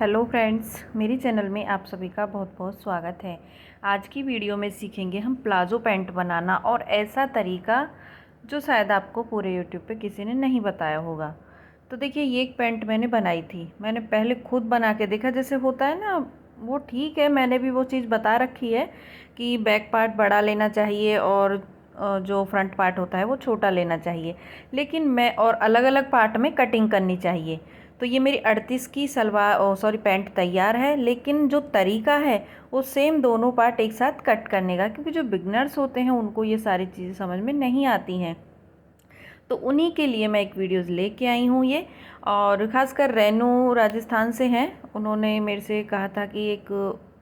Hello friends, मेरी channel में आप सभी का बहुत बहुत स्वागत है। आज की वीडियो में सीखेंगे हम प्लाज़ो पैंट बनाना और ऐसा तरीका जो शायद आपको पूरे यूट्यूब पे किसी ने नहीं बताया होगा। तो देखिए, ये एक पैंट मैंने बनाई थी। मैंने पहले खुद बना के देखा, जैसे होता है ना, वो ठीक है। मैंने भी वो चीज़ बता रखी है कि बैक पार्ट बड़ा लेना चाहिए और जो फ्रंट पार्ट होता है वो छोटा लेना चाहिए, लेकिन मैं और अलग अलग पार्ट में कटिंग करनी चाहिए। तो ये मेरी 38 की पैंट तैयार है, लेकिन जो तरीका है वो सेम दोनों पार्ट एक साथ कट करने का, क्योंकि जो बिगनर्स होते हैं उनको ये सारी चीज़ें समझ में नहीं आती हैं। तो उन्हीं के लिए मैं एक वीडियोस लेके आई हूँ ये। और ख़ासकर रेनू राजस्थान से हैं, उन्होंने मेरे से कहा था कि एक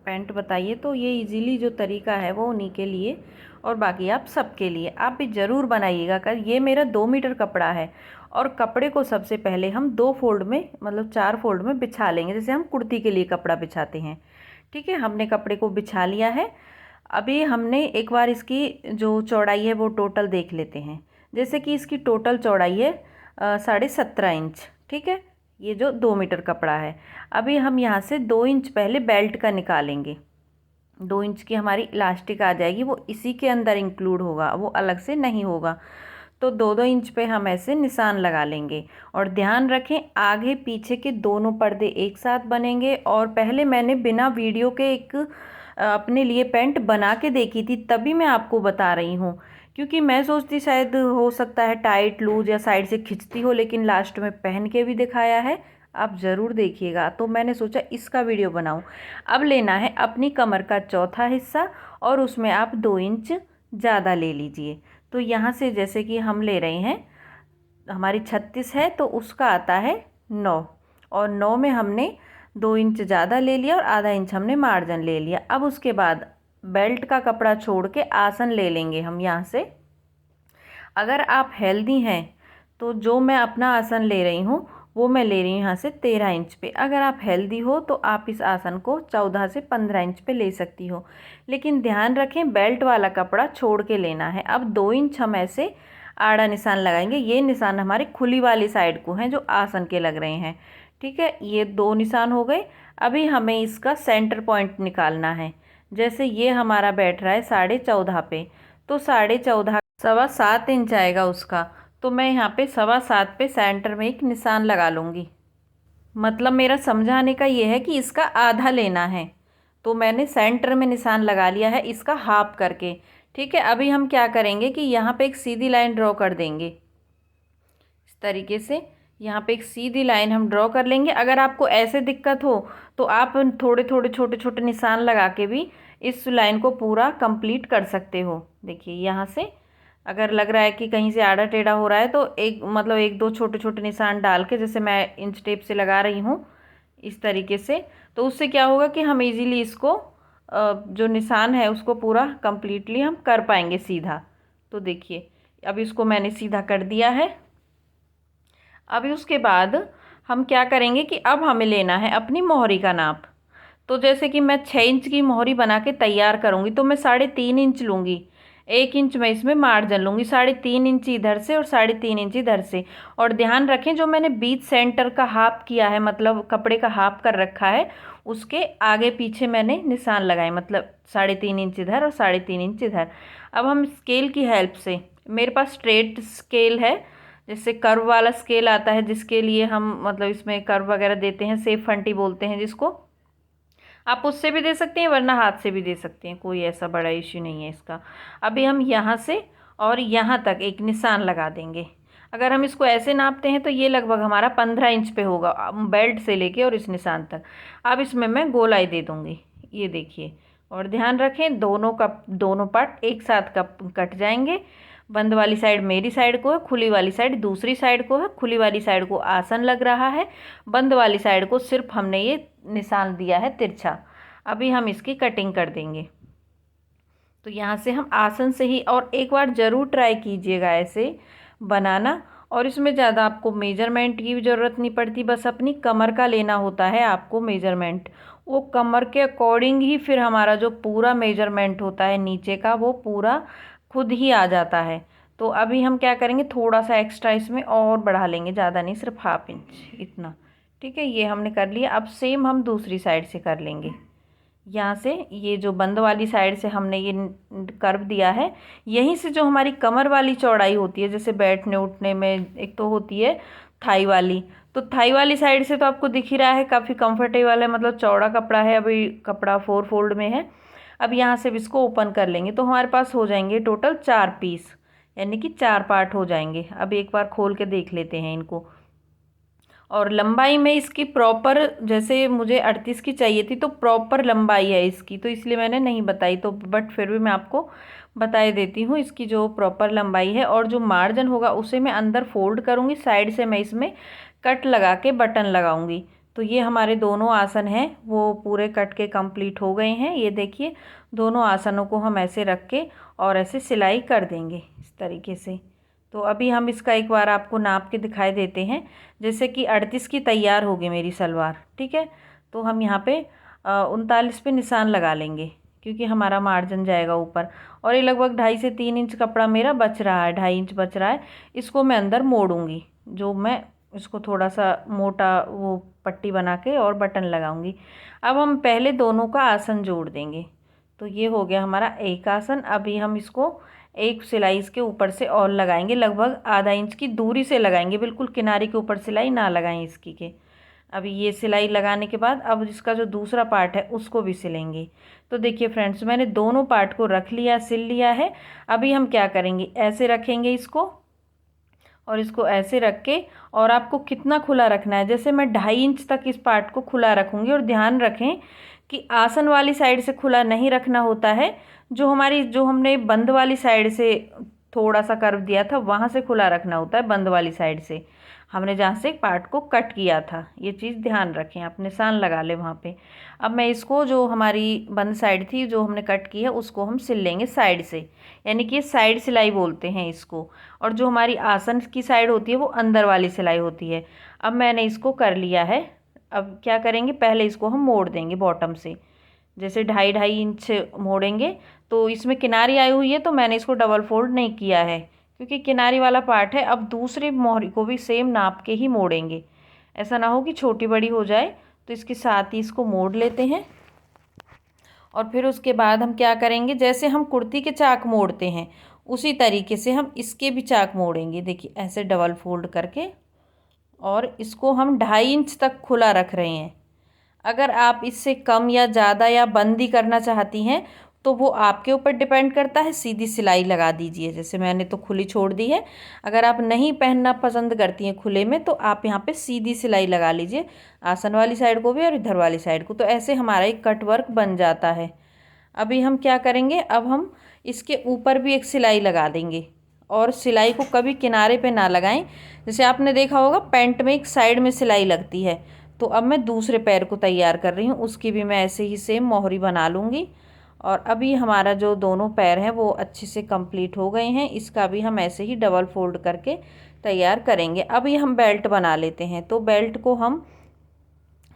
पैंट बताइए, तो ये इजीली जो तरीका है वो उन्हीं के लिए और बाकी आप सबके लिए। आप भी ज़रूर बनाइएगा। कर ये मेरा 2 मीटर कपड़ा है और कपड़े को सबसे पहले हम 2 फोल्ड में, मतलब 4 फोल्ड में बिछा लेंगे, जैसे हम कुर्ती के लिए कपड़ा बिछाते हैं। ठीक है, हमने कपड़े को बिछा लिया है। अभी हमने एक बार इसकी जो चौड़ाई है वो टोटल देख लेते हैं। जैसे कि इसकी टोटल चौड़ाई है 17.5 इंच। ठीक है, ये जो 2 मीटर कपड़ा है। अभी हम यहाँ से 2 इंच पहले बेल्ट का निकालेंगे। 2 इंच की हमारी इलास्टिक आ जाएगी, वो इसी के अंदर इंक्लूड होगा, वो अलग से नहीं होगा। तो 2-2 इंच पे हम ऐसे निशान लगा लेंगे। और ध्यान रखें, आगे पीछे के दोनों पर्दे एक साथ बनेंगे। और पहले मैंने बिना वीडियो के एक अपने लिए पैंट बना के देखी थी, तभी मैं आपको बता रही हूँ। क्योंकि मैं सोचती शायद हो सकता है टाइट लूज या साइड से खिंचती हो, लेकिन लास्ट में पहन के भी दिखाया है। आप ज़रूर देखिएगा। तो मैंने सोचा इसका वीडियो बनाऊं। अब लेना है अपनी कमर का चौथा हिस्सा और उसमें आप 2 इंच ज़्यादा ले लीजिए। तो यहाँ से जैसे कि हम ले रहे हैं, हमारी 36 है तो उसका आता है 9, और 9 में हमने 2 इंच ज़्यादा ले लिया और आधा इंच हमने मार्जिन ले लिया। अब उसके बाद बेल्ट का कपड़ा छोड़ के आसन ले लेंगे हम यहाँ से। अगर आप हेल्दी हैं तो जो मैं अपना आसन ले रही हूँ वो मैं ले रही हूँ यहाँ से 13 इंच पे। अगर आप हेल्दी हो तो आप इस आसन को 14 से 15 इंच पे ले सकती हो, लेकिन ध्यान रखें बेल्ट वाला कपड़ा छोड़ के लेना है। अब 2 इंच हम ऐसे आड़ा निशान लगाएंगे। ये निशान हमारी खुली वाली साइड को हैं जो आसन के लग रहे हैं। ठीक है, ये 2 निशान हो गए। अभी हमें इसका सेंटर पॉइंट निकालना है। जैसे ये हमारा बैठ रहा है 14.5 पे, तो 14.5 7.25 इंच आएगा उसका। तो मैं यहाँ पे 7.25 पे सेंटर में एक निशान लगा लूँगी। मतलब मेरा समझाने का ये है कि इसका आधा लेना है, तो मैंने सेंटर में निशान लगा लिया है इसका हाफ करके। ठीक है, अभी हम क्या करेंगे कि यहाँ पे एक सीधी लाइन ड्रॉ कर देंगे। इस तरीके से यहाँ पे एक सीधी लाइन हम ड्रॉ कर लेंगे। अगर आपको ऐसे दिक्कत हो तो आप थोड़े थोड़े छोटे छोटे निशान लगा के भी इस लाइन को पूरा कंप्लीट कर सकते हो। देखिए, यहाँ से अगर लग रहा है कि कहीं से आड़ा टेढ़ा हो रहा है तो एक दो छोटे छोटे निशान डाल के, जैसे मैं इंच टेप से लगा रही हूँ इस तरीके से, तो उससे क्या होगा कि हम इजीली इसको जो निशान है उसको पूरा कंप्लीटली हम कर पाएंगे सीधा। तो देखिए, अब इसको मैंने सीधा कर दिया है। अभी उसके बाद हम क्या करेंगे कि अब हमें लेना है अपनी मोहरी का नाप। तो जैसे कि मैं 6 इंच की मोहरी बना के तैयार करूँगी, तो मैं 3.5 इंच लूँगी। 1 इंच मैं इसमें मार्जिन लूँगी, 3.5 इंच इधर से और 3.5 इंच इधर से। और ध्यान रखें, जो मैंने बीच सेंटर का हाफ किया है, मतलब कपड़े का हाफ कर रखा है, उसके आगे पीछे मैंने निशान लगाए, मतलब 3.5 इंच इधर और 3.5 इंच इधर। अब हम स्केल की हेल्प से, मेरे पास स्ट्रेट स्केल है, जैसे कर्व वाला स्केल आता है जिसके लिए हम मतलब इसमें कर्व वगैरह देते हैं, सेफ फंटी बोलते हैं जिसको। आप उससे भी दे सकते हैं वरना हाथ से भी दे सकते हैं, कोई ऐसा बड़ा इश्यू नहीं है इसका। अभी हम यहाँ से और यहाँ तक एक निशान लगा देंगे। अगर हम इसको ऐसे नापते हैं तो ये लगभग हमारा 15 इंच पे होगा, बेल्ट से लेके और इस निशान तक। अब इसमें मैं गोलाई दे दूँगी, ये देखिए। और ध्यान रखें, दोनों पार्ट एक साथ कट जाएंगे। बंद वाली साइड मेरी साइड को है, खुली वाली साइड दूसरी साइड को है। खुली वाली साइड को आसन लग रहा है, बंद वाली साइड को सिर्फ हमने ये निशान दिया है तिरछा। अभी हम इसकी कटिंग कर देंगे। तो यहाँ से हम आसन से ही, और एक बार ज़रूर ट्राई कीजिएगा ऐसे बनाना। और इसमें ज़्यादा आपको मेजरमेंट की भी ज़रूरत नहीं पड़ती, बस अपनी कमर का लेना होता है आपको मेजरमेंट। वो कमर के अकॉर्डिंग ही फिर हमारा जो पूरा मेजरमेंट होता है नीचे का, वो पूरा खुद ही आ जाता है। तो अभी हम क्या करेंगे, थोड़ा सा एक्स्ट्रा इसमें और बढ़ा लेंगे, ज़्यादा नहीं, सिर्फ ½ इंच इतना। ठीक है, ये हमने कर लिया। अब सेम हम दूसरी साइड से कर लेंगे। यहाँ से ये जो बंद वाली साइड से हमने ये कर्व दिया है, यहीं से जो हमारी कमर वाली चौड़ाई होती है, जैसे बैठने उठने में एक तो होती है थाई वाली, तो थाई वाली साइड से तो आपको दिख ही रहा है काफ़ी कंफर्टेबल है, मतलब चौड़ा कपड़ा है। अभी कपड़ा 4 फोल्ड में है। अब यहाँ से इसको ओपन कर लेंगे तो हमारे पास हो जाएंगे टोटल 4 पीस, यानी कि 4 पार्ट हो जाएंगे। अब एक बार खोल के देख लेते हैं इनको। और लंबाई में इसकी प्रॉपर, जैसे मुझे 38 की चाहिए थी तो प्रॉपर लंबाई है इसकी, तो इसलिए मैंने नहीं बताई, तो बट फिर भी मैं आपको बता देती हूँ इसकी जो प्रॉपर लंबाई है। और जो मार्जिन होगा उसे मैं अंदर फोल्ड करूँगी, साइड से मैं इसमें कट लगा के बटन लगाऊंगी। तो ये हमारे दोनों आसन हैं वो पूरे कट के कंप्लीट हो गए हैं। ये देखिए, दोनों आसनों को हम ऐसे रख के और ऐसे सिलाई कर देंगे इस तरीके से। तो अभी हम इसका एक बार आपको नाप के दिखाई देते हैं। जैसे कि 38 की तैयार होगी मेरी सलवार, ठीक है। तो हम यहाँ पे 39 पे निशान लगा लेंगे, क्योंकि हमारा मार्जिन जाएगा ऊपर। और ये लगभग 2.5 से 3 इंच कपड़ा मेरा बच रहा है, 2.5 इंच बच रहा है। इसको मैं अंदर मोड़ूंगी, जो मैं इसको थोड़ा सा मोटा वो पट्टी बना के और बटन लगाऊंगी। अब हम पहले दोनों का आसन जोड़ देंगे। तो ये हो गया हमारा एक आसन। अभी हम इसको एक सिलाई इसके ऊपर से और लगाएंगे, लगभग आधा इंच की दूरी से लगाएंगे, बिल्कुल किनारे के ऊपर सिलाई ना लगाएं इसकी के। अभी ये सिलाई लगाने के बाद अब इसका जो दूसरा पार्ट है उसको भी सिलेंगे। तो देखिए फ्रेंड्स, मैंने दोनों पार्ट को रख लिया, सिल लिया है। अभी हम क्या करेंगे, ऐसे रखेंगे इसको और इसको ऐसे रख के, और आपको कितना खुला रखना है, जैसे मैं 2.5 इंच तक इस पार्ट को खुला रखूँगी। और ध्यान रखें कि आसन वाली साइड से खुला नहीं रखना होता है, जो हमने बंद वाली साइड से थोड़ा सा कर्व दिया था वहाँ से खुला रखना होता है। बंद वाली साइड से हमने जहाँ से पार्ट को कट किया था, ये चीज़ ध्यान रखें, आप निशान लगा लें वहाँ पे। अब मैं इसको, जो हमारी बंद साइड थी जो हमने कट की है, उसको हम सिल लेंगे साइड से, यानी कि साइड सिलाई बोलते हैं इसको। और जो हमारी आसन की साइड होती है वो अंदर वाली सिलाई होती है। अब मैंने इसको कर लिया है। अब क्या करेंगे, पहले इसको हम मोड़ देंगे बॉटम से, जैसे 2.5 इंच मोड़ेंगे। तो इसमें किनारी आई हुई है तो मैंने इसको डबल फोल्ड नहीं किया है, क्योंकि किनारी वाला पार्ट है। अब दूसरी मोहरी को भी सेम नाप के ही मोड़ेंगे, ऐसा ना हो कि छोटी बड़ी हो जाए। तो इसके साथ ही इसको मोड़ लेते हैं। और फिर उसके बाद हम क्या करेंगे, जैसे हम कुर्ती के चाक मोड़ते हैं उसी तरीके से हम इसके भी चाक मोड़ेंगे। देखिए ऐसे डबल फोल्ड करके, और इसको हम 2.5 इंच तक खुला रख रहे हैं। अगर आप इससे कम या ज़्यादा या बंदी करना चाहती हैं तो वो आपके ऊपर डिपेंड करता है, सीधी सिलाई लगा दीजिए। जैसे मैंने तो खुली छोड़ दी है। अगर आप नहीं पहनना पसंद करती हैं खुले में, तो आप यहाँ पे सीधी सिलाई लगा लीजिए, आसन वाली साइड को भी और इधर वाली साइड को। तो ऐसे हमारा एक कट वर्क बन जाता है। अभी हम क्या करेंगे, अब हम इसके ऊपर भी एक सिलाई लगा देंगे, और सिलाई को कभी किनारे पे ना लगाएं। जैसे आपने देखा होगा पैंट में एक साइड में सिलाई लगती है, तो अब मैं दूसरे पैर को तैयार कर रही हूँ, उसकी भी मैं ऐसे ही सेम मोहरी बना लूँगी। और अभी हमारा जो दोनों पैर हैं वो अच्छे से कंप्लीट हो गए हैं। इसका भी हम ऐसे ही डबल फोल्ड करके तैयार करेंगे। अभी हम बेल्ट बना लेते हैं। तो बेल्ट को हम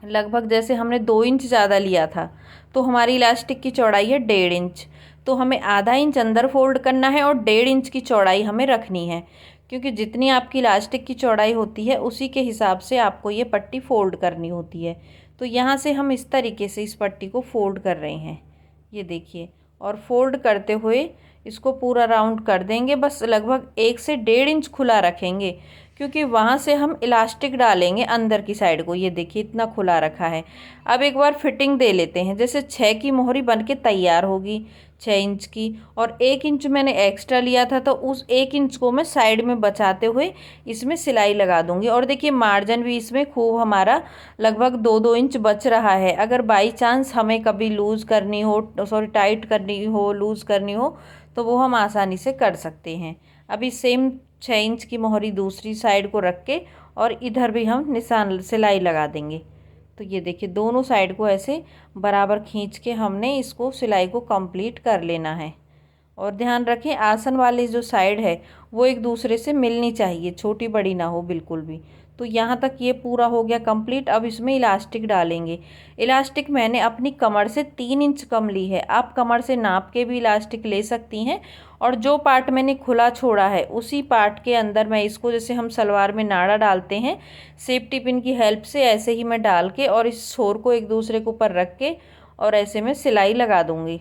लगभग, जैसे हमने 2 इंच ज़्यादा लिया था, तो हमारी इलास्टिक की चौड़ाई है 1.5 इंच। तो हमें आधा इंच अंदर फोल्ड करना है और 1.5 इंच की चौड़ाई हमें रखनी है, क्योंकि जितनी आपकी इलास्टिक की चौड़ाई होती है उसी के हिसाब से आपको ये पट्टी फोल्ड करनी होती है। तो यहाँ से हम इस तरीके से इस पट्टी को फोल्ड कर रहे हैं, ये देखिए। और फोल्ड करते हुए इसको पूरा राउंड कर देंगे, बस लगभग 1 से 1.5 इंच खुला रखेंगे, क्योंकि वहाँ से हम इलास्टिक डालेंगे अंदर की साइड को। ये देखिए इतना खुला रखा है। अब एक बार फिटिंग दे लेते हैं। जैसे 6 की मोहरी बन के तैयार होगी 6 इंच की, और 1 इंच मैंने एक्स्ट्रा लिया था, तो उस 1 इंच को मैं साइड में बचाते हुए इसमें सिलाई लगा दूंगी। और देखिए मार्जिन भी इसमें खूब हमारा लगभग 2-2 इंच बच रहा है। अगर बाई चांस हमें कभी लूज़ करनी हो, टाइट करनी हो, लूज़ करनी हो, तो वो हम आसानी से कर सकते हैं। अभी सेम 6 इंच की मोहरी दूसरी साइड को रख के, और इधर भी हम निशान सिलाई लगा देंगे। तो ये देखिए दोनों साइड को ऐसे बराबर खींच के हमने इसको सिलाई को कंप्लीट कर लेना है। और ध्यान रखें आसन वाली जो साइड है वो एक दूसरे से मिलनी चाहिए, छोटी बड़ी ना हो बिल्कुल भी। तो यहाँ तक ये पूरा हो गया कंप्लीट। अब इसमें इलास्टिक डालेंगे। इलास्टिक मैंने अपनी कमर से 3 इंच कम ली है। आप कमर से नाप के भी इलास्टिक ले सकती हैं। और जो पार्ट मैंने खुला छोड़ा है उसी पार्ट के अंदर मैं इसको, जैसे हम सलवार में नाड़ा डालते हैं, सेफ्टी पिन की हेल्प से ऐसे ही मैं डाल के और इस छोर को एक दूसरे के ऊपर रख के और ऐसे में सिलाई लगा दूँगी।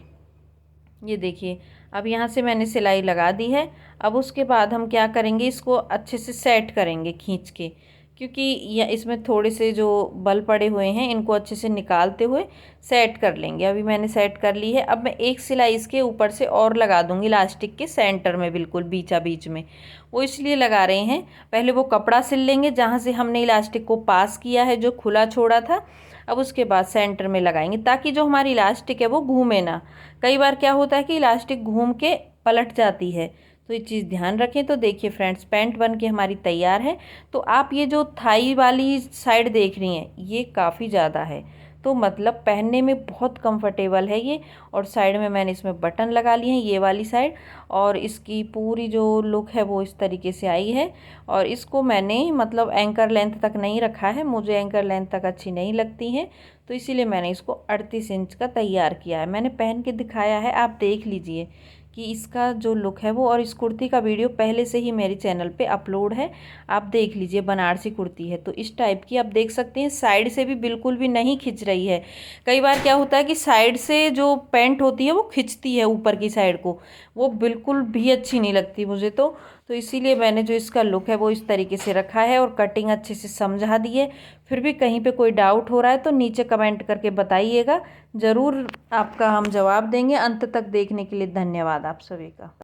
ये देखिए, अब यहाँ से मैंने सिलाई लगा दी है। अब उसके बाद हम क्या करेंगे, इसको अच्छे से सेट करेंगे खींच के, क्योंकि इसमें थोड़े से जो बल पड़े हुए हैं इनको अच्छे से निकालते हुए सेट कर लेंगे। अभी मैंने सेट कर ली है। अब मैं एक सिलाई इसके ऊपर से और लगा दूंगी इलास्टिक के सेंटर में, बिल्कुल बीचा बीच में। वो इसलिए लगा रहे हैं, पहले वो कपड़ा सिल लेंगे जहाँ से हमने इलास्टिक को पास किया है, जो खुला छोड़ा था। अब उसके बाद सेंटर में लगाएंगे ताकि जो हमारी इलास्टिक है वो घूमे ना। कई बार क्या होता है कि इलास्टिक घूम के पलट जाती है, तो ये चीज़ ध्यान रखें। तो देखिए फ्रेंड्स, पैंट बन के हमारी तैयार है। तो आप ये जो थाई वाली साइड देख रही हैं, ये काफ़ी ज़्यादा है, तो मतलब पहनने में बहुत कंफर्टेबल है ये। और साइड में मैंने इसमें बटन लगा लिए हैं, ये वाली साइड। और इसकी पूरी जो लुक है वो इस तरीके से आई है। और इसको मैंने मतलब एंकर लेंथ तक नहीं रखा है, मुझे एंकर लेंथ तक अच्छी नहीं लगती हैं, तो इसीलिए मैंने इसको 38 इंच का तैयार किया है। मैंने पहन के दिखाया है, आप देख लीजिए कि इसका जो लुक है वो। और इस कुर्ती का वीडियो पहले से ही मेरे चैनल पे अपलोड है, आप देख लीजिए। बनारसी कुर्ती है तो इस टाइप की आप देख सकते हैं, साइड से भी बिल्कुल भी नहीं खिंच रही है। कई बार क्या होता है कि साइड से जो पैंट होती है वो खिंचती है ऊपर की साइड को, वो बिल्कुल भी अच्छी नहीं लगती मुझे तो इसीलिए मैंने जो इसका लुक है वो इस तरीके से रखा है और कटिंग अच्छे से समझा दी है। फिर भी कहीं पे कोई डाउट हो रहा है तो नीचे कमेंट करके बताइएगा, ज़रूर आपका हम जवाब देंगे। अंत तक देखने के लिए धन्यवाद आप सभी का।